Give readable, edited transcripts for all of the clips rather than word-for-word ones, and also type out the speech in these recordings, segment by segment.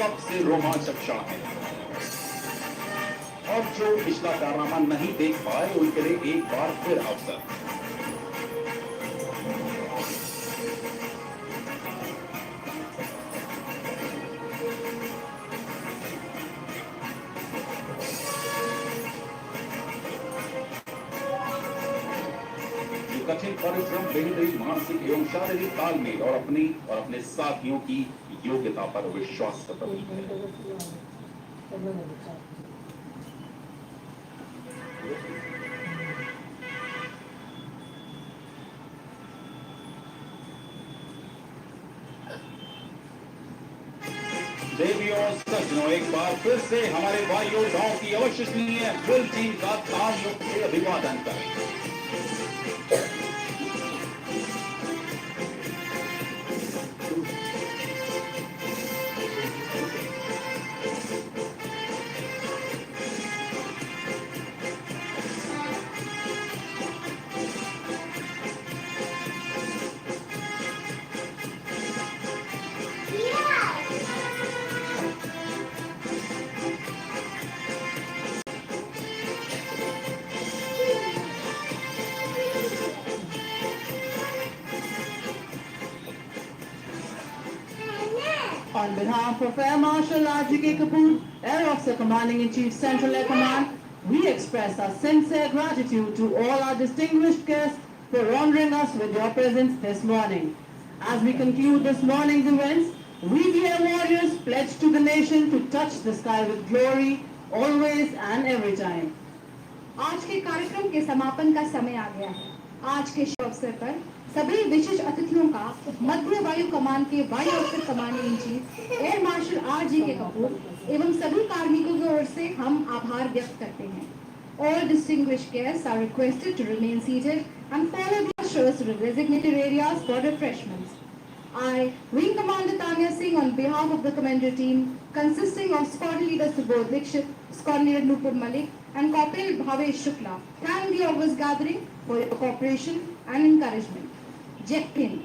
सबसे रोमांचक क्षण है और जो पिछला कारनामा नहीं देख पाए उनके लिए एक बार फिर अवसर। कठिन परिश्रम बेहतरीन मानसिक एवं शारीरिक तालमेल और अपने साथियों की योग्यता पर विश्वास का प्रतीक है। देवियों सज्जनों, एक बार फिर से हमारे वायु योद्धाओं की अविश्वसनीय फुल टीम का तालियों से अभिवादन करें। On behalf of Air Marshal R.G.K. Kapoor, Air Officer Commanding-in-Chief Central Air Command, we express our sincere gratitude to all our distinguished guests for honoring us with your presence this morning. As we conclude this morning's events, we the Air Warriors pledge to the nation to touch the sky with glory, always and every time. आज के कार्यक्रम के समापन का समय आ गया है। आज के शुभ अवसर पर सभी विशिष्ट अतिथियों का मध्य वायु कमान के वायु officer commanding in chief air marshal R.G.K. Kapoor एवं सभी कार्मिकों की ओर से हम आभार व्यक्त करते हैं। All distinguished guests are requested to remain seated and follow the ushers to the designated areas for refreshments. I, Wing Commander Tanya Singh, on behalf of the commander team, consisting of Squadron Leader Subodh Dixit, Squadron Leader Nupur Malik, and Corporal Bhavesh Shukla, thank the August gathering for your cooperation and encouragement. Jai Hind.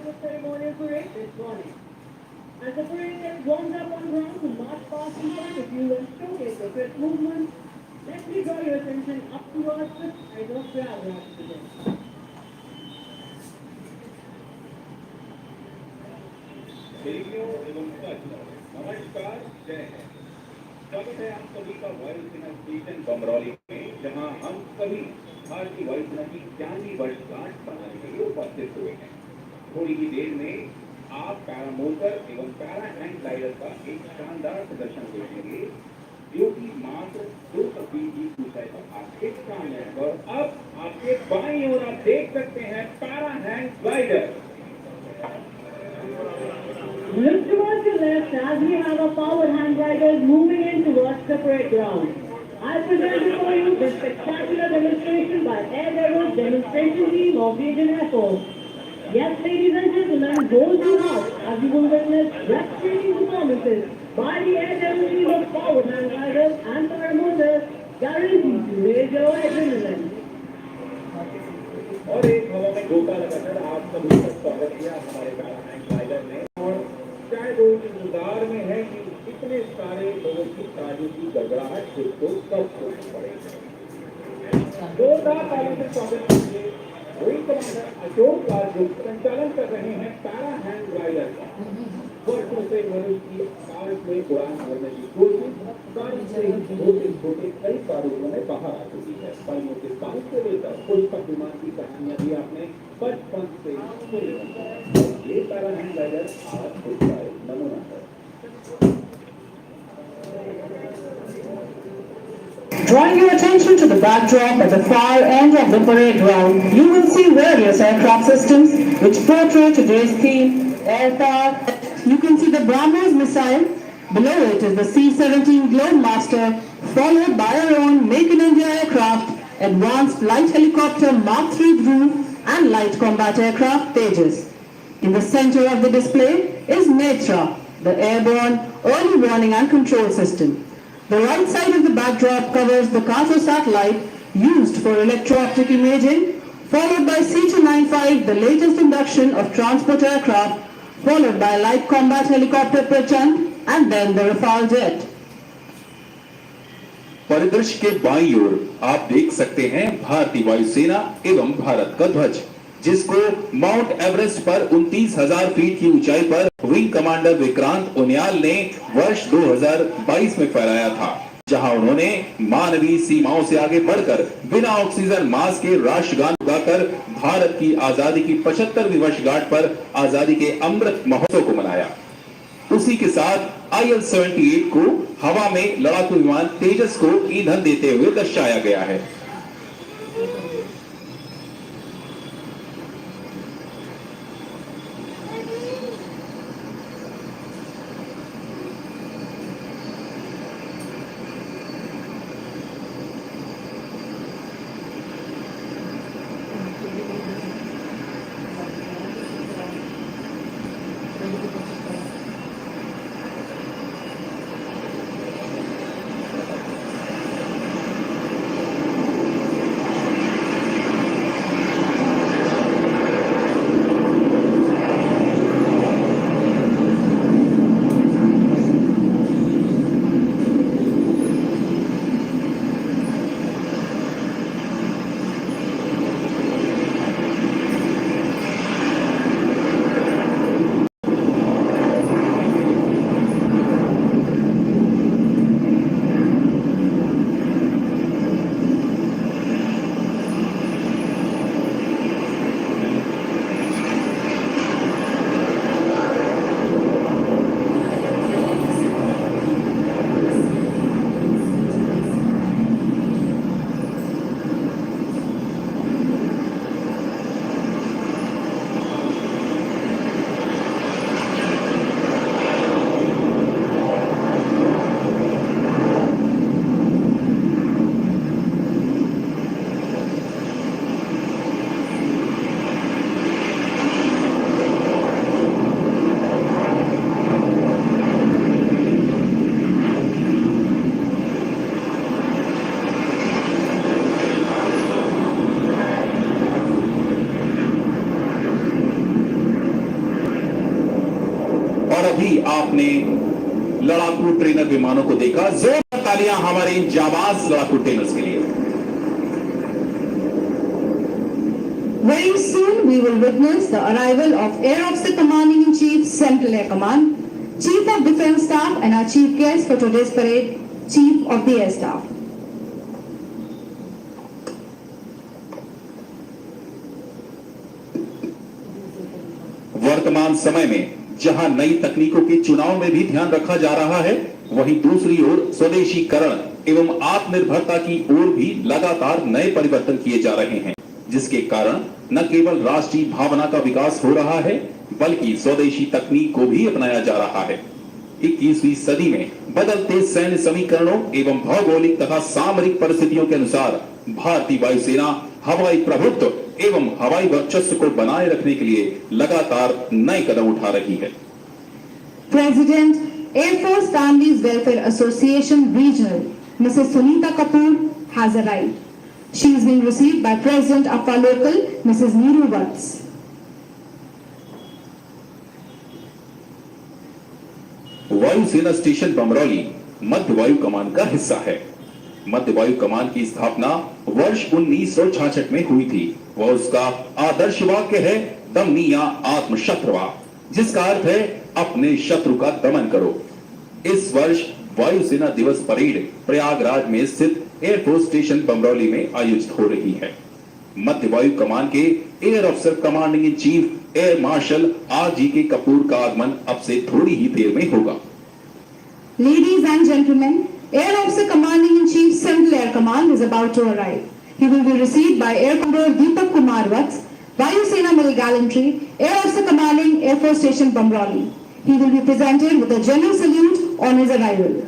the ceremonial parade this morning. As the parade gets warmed up on ground to march past in front of you and showcase the fifth movement, let me draw your attention up towards the side of Prayagraj today. देवियों एवं सज्जनों, नमस्कार, जय हिंद। स्वागत है आप सभी का वायुसेना स्टेशन बमरौली में, जहां हम सभी भारतीय वायुसेना की 91वीं वर्षगांठ मनाने के लिए उपस्थित हुए हैं। थोड़ी ही देर में आप पैरामोटर एवं पैरा हैंड ग्लाइडर का एक शानदार प्रदर्शन देखेंगे, जो कि मात्र 220 फीट ऊंचाई पर आपके सामने है। और अब आपके बाईं ओर आप देख सकते हैं para hand glider. Look towards your left as we have a power hand gliders moving in towards the parade ground. I present before you the spectacular demonstration by Air Aero's demonstration team of Region Air Force. Yes, ladies and gentlemen, hold your heart as you will witness breathtaking performances by the Air Aero team of power hand gliders and paramotors, guaranteed to raise your adrenaline. और एक हवा में गोता लगाकर आप सभी का स्वागत किया हमारे पैरा हैंड ग्लाइडर ने। और शायद वो इंतजार में है कि इतने सारे लोगों की तालियों की गड़गड़ाहट खुद को कब सुननी पड़ेगी। जोरदार तालियों से स्वागत कीजिए विंग कमांडर अशोक लाल, जो संचालन कर रहे हैं पैरा हैंड ग्लाइडर का। वर्षों से मनुष्य की आकाश में उड़ान भरने की कोशिश छोटे छोटे कई प्रारूपों में बाहर आ चुकी है। परियों के काम से लेकर पुष्पक विमान की कहानियां भी आपने बचपन से सुनी हैं। और ये पैरा हैंड ग्लाइडर आज उसका एक नमूना है। Drawing your attention to the backdrop at the far end of the parade ground, you will see various aircraft systems which portray today's theme, air power. You can see the BrahMos missile. Below it is the C-17 Globemaster, followed by our own Make in India aircraft, Advanced Light Helicopter Mark III Drew, and Light Combat Aircraft Tejas. In the center of the display is Netra, the airborne early warning and control system. The right side of the backdrop covers the Kato satellite used for electro-optic imaging, followed by C-295, the latest induction of transport aircraft, followed by light combat helicopter Prachand, and then the Rafale jet. परिदृश्य के बाईं ओर आप देख सकते हैं भारतीय वायुसेना एवं भारत का ध्वज, जिसको माउंट एवरेस्ट पर 29,000 फीट की ऊंचाई पर विंग कमांडर विक्रांत उनियाल ने वर्ष 2022 में फहराया था, जहां उन्होंने मानवीय सीमाओं से आगे बढ़कर बिना ऑक्सीजन मास्क के राष्ट्रगान गाकर भारत की आजादी की 75वीं वर्षगांठ पर आजादी के अमृत महोत्सव को मनाया। उसी के साथ IL-78 को हवा में लड़ाकू विमान तेजस को ईंधन देते हुए दर्शाया गया है। आपने लड़ाकू ट्रेनर विमानों को देखा। जोरदार तालियां हमारे इन जाबाज लड़ाकू ट्रेनर्स के लिए। Very soon we will witness the arrival of Air Officer Commanding in Chief, Central Air Command, Chief of Defence Staff, and our chief guest for today's parade, Chief of the Air Staff. वर्तमान समय में जहां नई तकनीकों के चुनाव में भी ध्यान रखा जा रहा है, वहीं दूसरी ओर स्वदेशीकरण एवं आत्मनिर्भरता की ओर भी लगातार नए परिवर्तन किए जा रहे हैं, जिसके कारण न केवल राष्ट्रीय भावना का विकास हो रहा है, बल्कि स्वदेशी तकनीक को भी अपनाया जा रहा है। 21वीं सदी में बदलते सैन्य समीकरणों एवं भौगोलिक तथा सामरिक परिस्थितियों के अनुसार भारतीय वायुसेना हवाई प्रभुत्व एवं हवाई वर्चस्व को बनाए रखने के लिए लगातार नए कदम उठा रही है। President, Air Force Families Welfare Association Regional, Mrs. Sunita Kapoor, has arrived. She is being received by President of our local, Mrs. Neeru Vats. वायुसेना स्टेशन बमरौली मध्य वायु कमान का हिस्सा है। मध्य वायु कमान की स्थापना वर्ष 1966 में हुई थी। वह उसका आदर्श वाक्य है, दमनीया आत्मशत्रुवा, जिसका अर्थ है अपने शत्रु का दमन करो। इस वर्ष वायुसेना दिवस परेड प्रयागराज में स्थित एयरफोर्स स्टेशन बमरौली में आयोजित हो रही है। मध्य वायु कमान के air officer commanding in chief air marshal RGK Kapoor का आगमन अब से थोड़ी ही देर में होगा। Ladies and gentlemen, Air Officer Commanding in Chief, Central Air Command is about to arrive. He will be received by Air Commodore Deepak Kumar Vats, Vayu Sena Medal Gallantry, Air Officer Commanding Air Force Station Bamroli. He will be presented with a general salute on his arrival.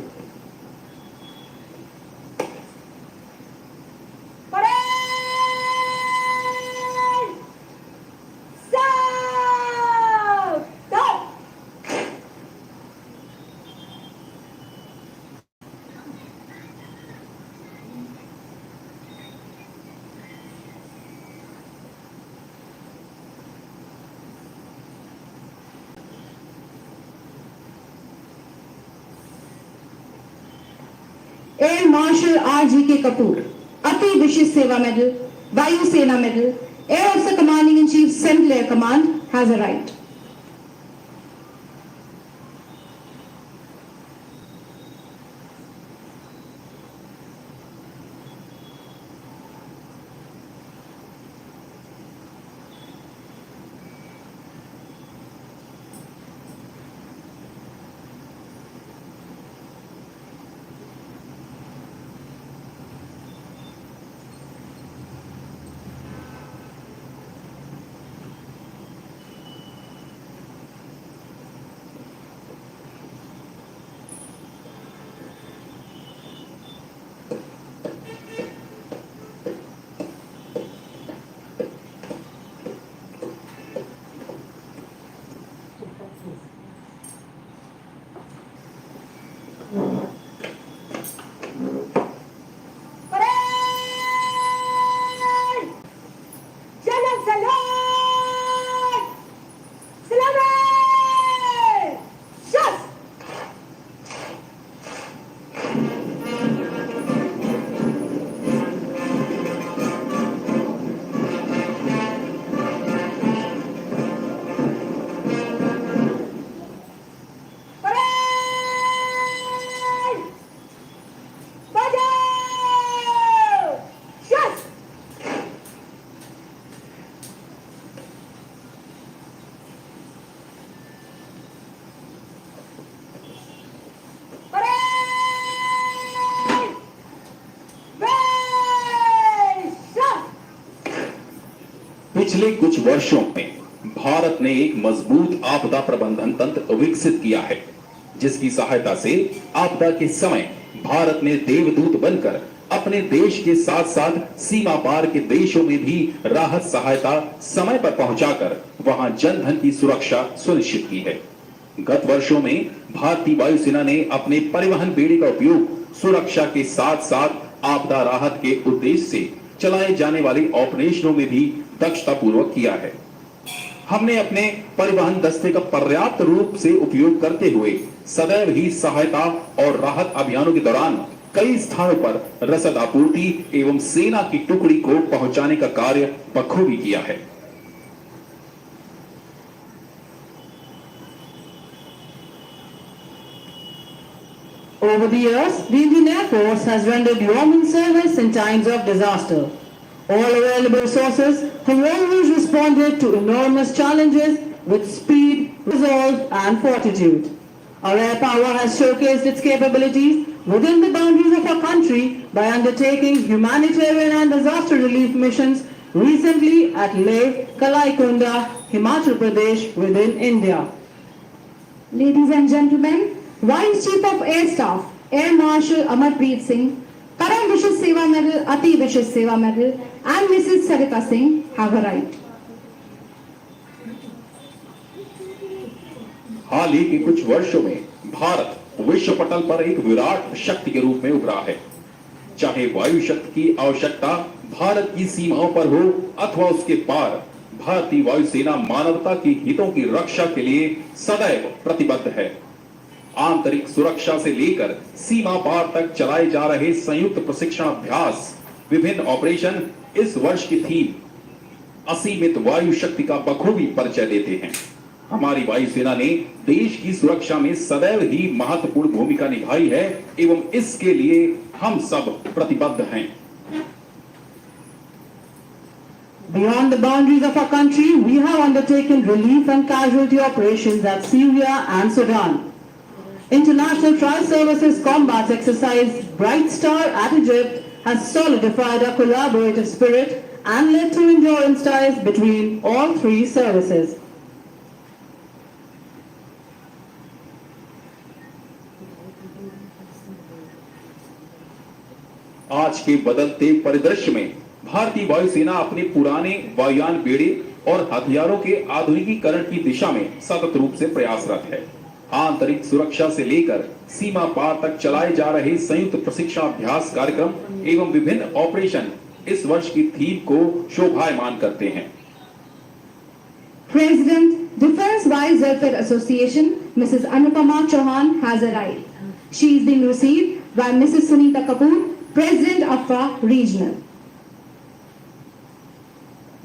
Air Marshal RGK Kapoor, Ati Vishish Seva Medal, Vayu Sena Medal, Air Officer Commanding in Chief, Central Air Command, has arrived. पिछले कुछ वर्षों में भारत ने एक मजबूत आपदा प्रबंधन तंत्र विकसित किया है, जिसकी सहायता से आपदा के समय भारत ने देवदूत बनकर अपने देश के साथ साथ सीमा पार के देशों में भी राहत सहायता समय पर पहुंचाकर वहां जनधन की सुरक्षा सुनिश्चित की है। गत वर्षों में भारतीय वायुसेना ने अपने परिवहन बेड़े का उपयोग सुरक्षा के साथ साथ आपदा राहत के उद्देश्य से चलाए जाने वाले ऑपरेशनों में भी दक्षतापूर्वक किया है। हमने अपने परिवहन दस्ते का पर्याप्त रूप से उपयोग करते हुए सदैव ही सहायता और राहत अभियानों के दौरान कई स्थानों पर रसद आपूर्ति एवं सेना की टुकड़ी को पहुंचाने का कार्य बखूबी किया है। Over the years, the Indian Air Force has rendered yeoman service in times of disaster. All available resources have always responded to enormous challenges with speed, resolve and fortitude. Our air power has showcased its capabilities within the boundaries of our country by undertaking humanitarian and disaster relief missions recently at Leh, Kalaikunda, Himachal Pradesh within India. Ladies and gentlemen, Vice Chief of Air Staff, Air Marshal Amarpreet Singh, Param Vishesh Seva Medal, Ati Vishesh Seva Medal, and Mrs. Sarita Singh have arrived. हाल ही के कुछ वर्षों में भारत विश्व पटल पर एक विराट शक्ति के रूप में उभरा है। चाहे वायु शक्ति की आवश्यकता भारत की सीमाओं पर हो अथवा उसके पार, भारतीय वायुसेना मानवता के हितों की रक्षा के लिए सदैव प्रतिबद्ध है। आंतरिक सुरक्षा से लेकर सीमा पार तक चलाए जा रहे संयुक्त प्रशिक्षण अभ्यास, विभिन्न ऑपरेशन इस वर्ष की थीम असीमित वायु शक्ति का बखूबी परिचय देते हैं। हमारी वायुसेना ने देश की सुरक्षा में सदैव ही महत्वपूर्ण भूमिका निभाई है एवं इसके लिए हम सब प्रतिबद्ध हैं। Beyond the boundaries of our country, we have undertaken relief and casualty operations at Syria and Sudan. International Tri-Services Combat Exercise Bright Star at Egypt has solidified our collaborative spirit and led to endurance ties between all three services. आज के बदलते परिदृश्य में भारतीय वायुसेना अपने पुराने वायुयान बेड़े और हथियारों के आधुनिकीकरण की दिशा में सतत रूप से प्रयासरत है। आंतरिक सुरक्षा से लेकर सीमा पार तक चलाए जा रहे संयुक्त प्रशिक्षण अभ्यास कार्यक्रम एवं विभिन्न ऑपरेशन इस वर्ष की थीम को शोभायमान करते हैं। President, Defence Vice Welfare Association, Mrs. Anupama Chauhan has arrived. She is being received by Mrs. Sunita Kapoor, President AFA Regional.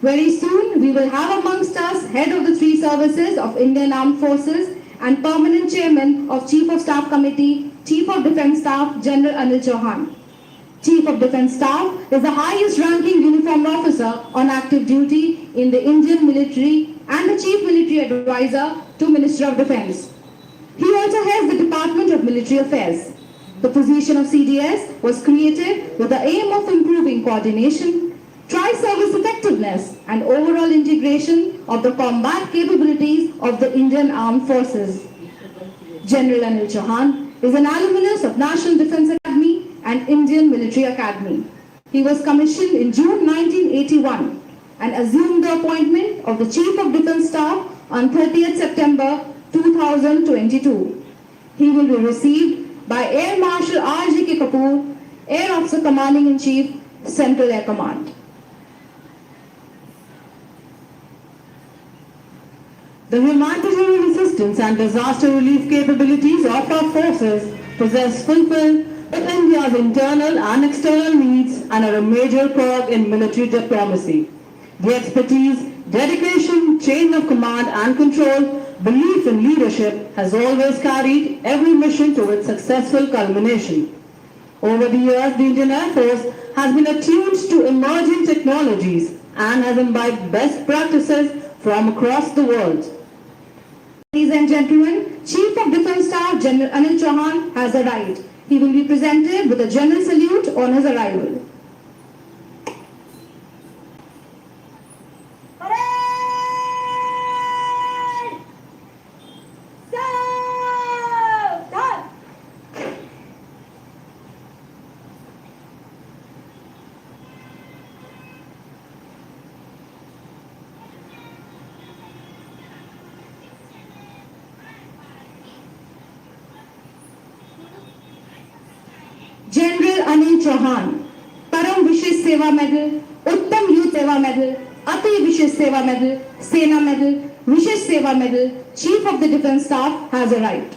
Very soon, we will have amongst us Head of the Three Services of Indian Armed Forces and Permanent Chairman of Chief of Staff Committee, Chief of Defence Staff, General Anil Chauhan. Chief of Defence Staff is the highest ranking uniformed officer on active duty in the Indian military and the Chief Military Advisor to Minister of Defence. He also heads the Department of Military Affairs. The position of CDS was created with the aim of improving coordination, tri-service effectiveness and overall integration of the combat capabilities of the Indian Armed Forces. General Anil Chauhan is an alumnus of National Defence Academy and Indian Military Academy. He was commissioned in June 1981 and assumed the appointment of the Chief of Defence Staff on 30th September 2022. He will be received by Air Marshal R.J.K. Kapoor, Air Officer Commanding in Chief, Central Air Command. The humanitarian assistance and disaster relief capabilities of our forces fulfill with India's internal and external needs and are a major cog in military diplomacy. The expertise, dedication, chain of command and control, belief in leadership has always carried every mission to its successful culmination. Over the years, the Indian Air Force has been attuned to emerging technologies and has imbibed best practices from across the world. Ladies and gentlemen, Chief of Defence Staff General Anil Chauhan has arrived. He will be presented with a general salute on his arrival. General Anil Chauhan, Param Vishesh Seva Medal, Uttam Youth Seva Medal, Ati Vishesh Seva Medal, Sena Medal, Vishesh Seva Medal, Chief of the Defence Staff has arrived.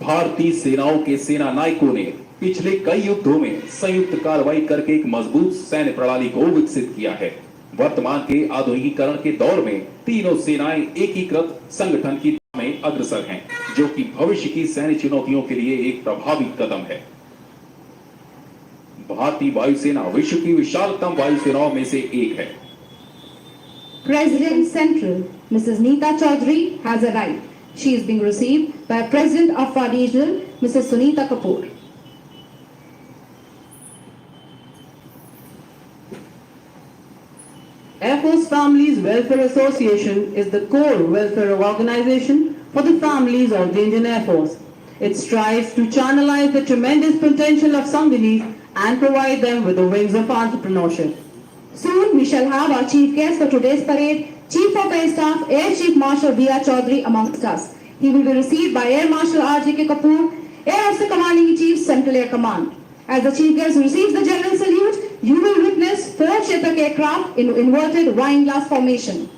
भारतीय सेनाओं के सेना नायकों ने पिछले कई युद्धों में संयुक्त कार्रवाई करके एक मजबूत सैन्य प्रणाली को विकसित किया है। वर्तमान के आधुनिकीकरण के दौर में तीनों सेनाएं एकीकृत संगठन की दिशा में अग्रसर हैं, जो कि भविष्य की सैन्य चुनौतियों के लिए एक प्रभावी कदम है। भारतीय वायुसेना विश्व की विशालतम वायुसेनाओं में से एक है। President Central, Mrs. Neeta Chaudhary has arrived. She is being received by President of our regional, Mrs. Sunita Kapoor. Air Force Families Welfare Association is the core welfare organization for the families of the Indian Air Force. It strives to channelize the tremendous potential of Sanganis and provide them with the wings of entrepreneurship. Soon we shall have our chief guest for today's parade, Chief of Air Staff, Air Chief Marshal V.R. Chaudhary amongst us. He will be received by Air Marshal R.J.K. Kapoor, Air Officer Commanding in Chief, Central Air Command. As the chief guest receives the general salute, you will witness 4 Chetak aircraft in inverted wine glass formation.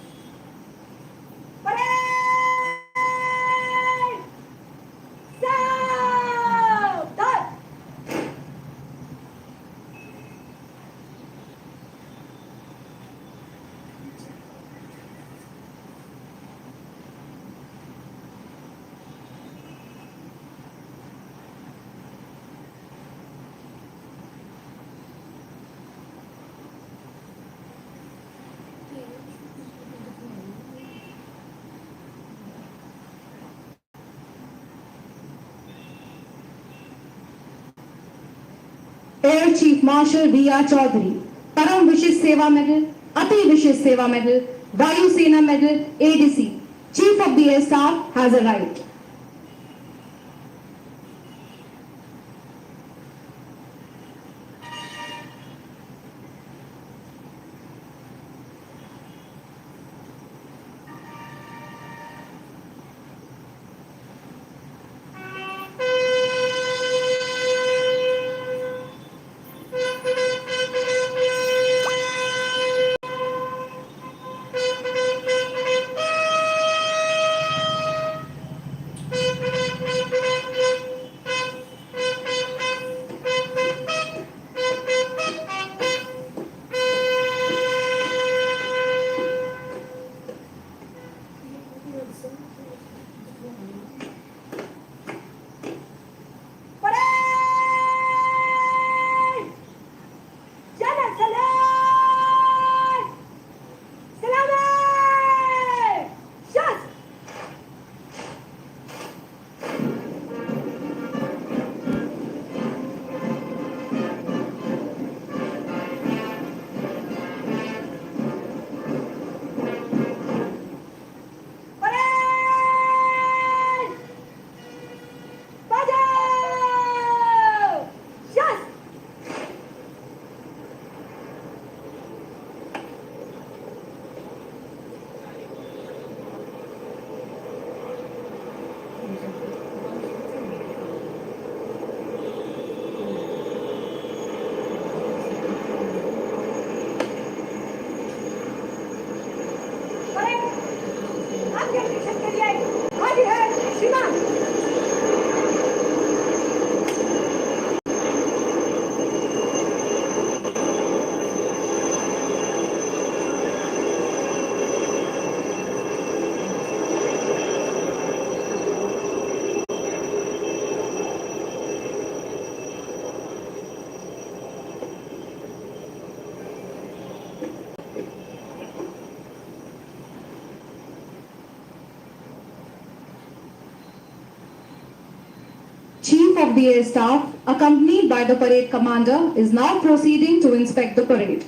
Air Chief Marshal V.R. Chaudhary, Param Vishesh Seva Medal, Ati Vishesh Seva Medal, Vayu Sena Medal, ADC, Chief of the Air Staff has arrived. of the Air Staff, accompanied by the parade commander, is now proceeding to inspect the parade.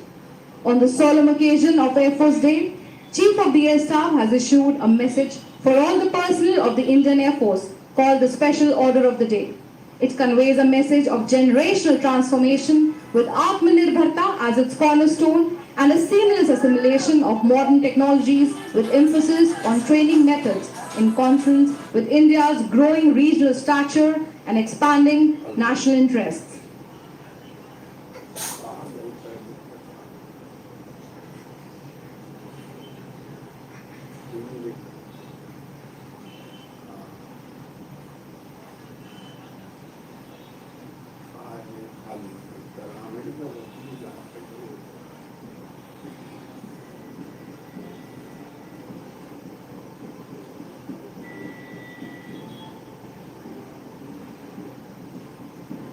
On the solemn occasion of Air Force Day, Chief of the Air Staff has issued a message for all the personnel of the Indian Air Force called the Special Order of the Day. It conveys a message of generational transformation with Atmanirbharta as its cornerstone and a seamless assimilation of modern technologies with emphasis on training methods in consonance with India's growing regional stature and expanding national interests.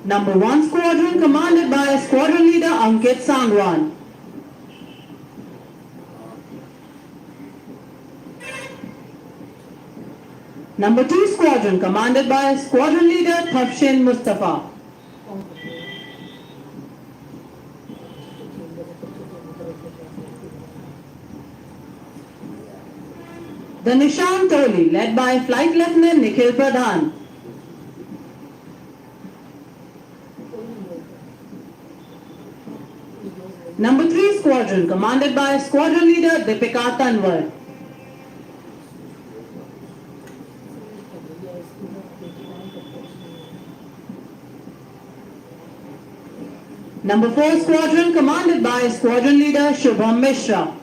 Number 1 Squadron commanded by Squadron Leader Ankit Sangwan. Number 2 Squadron commanded by Squadron Leader Thafshin Mustafa. The Nishan Toli led by Flight Lieutenant Nikhil Pradhan. Number 3 Squadron commanded by Squadron Leader Deepika Tanwar. Number 4 Squadron commanded by Squadron Leader Shubham Mishra.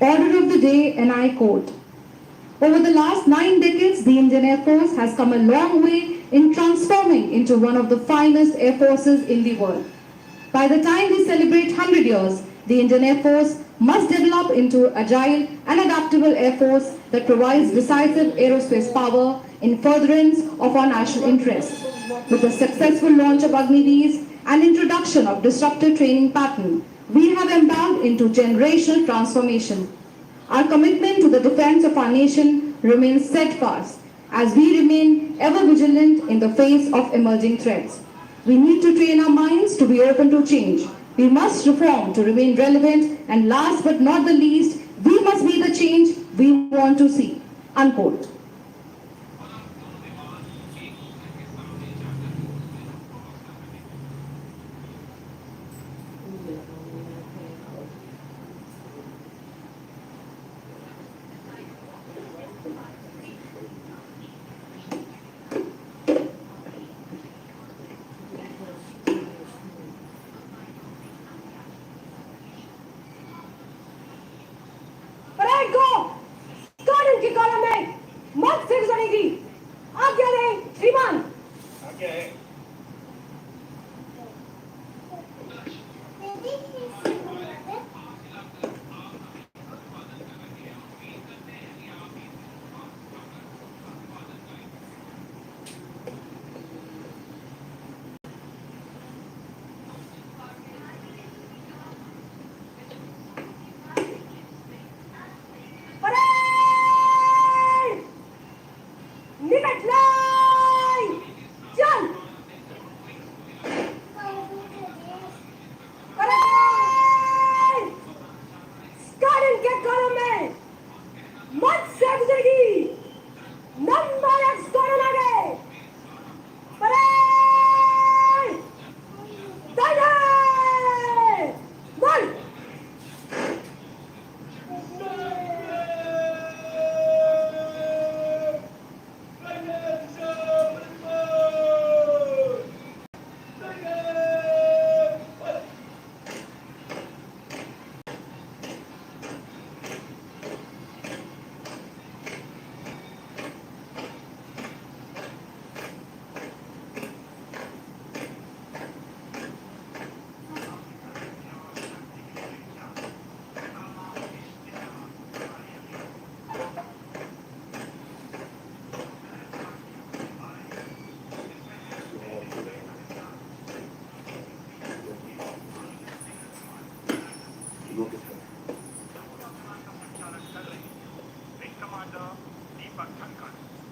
Order of the day, and I quote, "Over the last 9 decades, the Indian Air Force has come a long way in transforming into one of the finest air forces in the world. By the time we celebrate 100 years, the Indian Air Force must develop into agile and adaptable air force that provides decisive aerospace power in furtherance of our national interests. With the successful launch of Agniveers and introduction of disruptive training pattern, we have embarked into generational transformation. Our commitment to the defense of our nation remains steadfast as we remain ever vigilant in the face of emerging threats. We need to train our minds to be open to change. We must reform to remain relevant, and last but not the least, we must be the change we want to see." Unquote. Parade को squadron की column में मत से गुजरेगी। आज्ञा दें श्रीमान। Commander Deepak Thankar.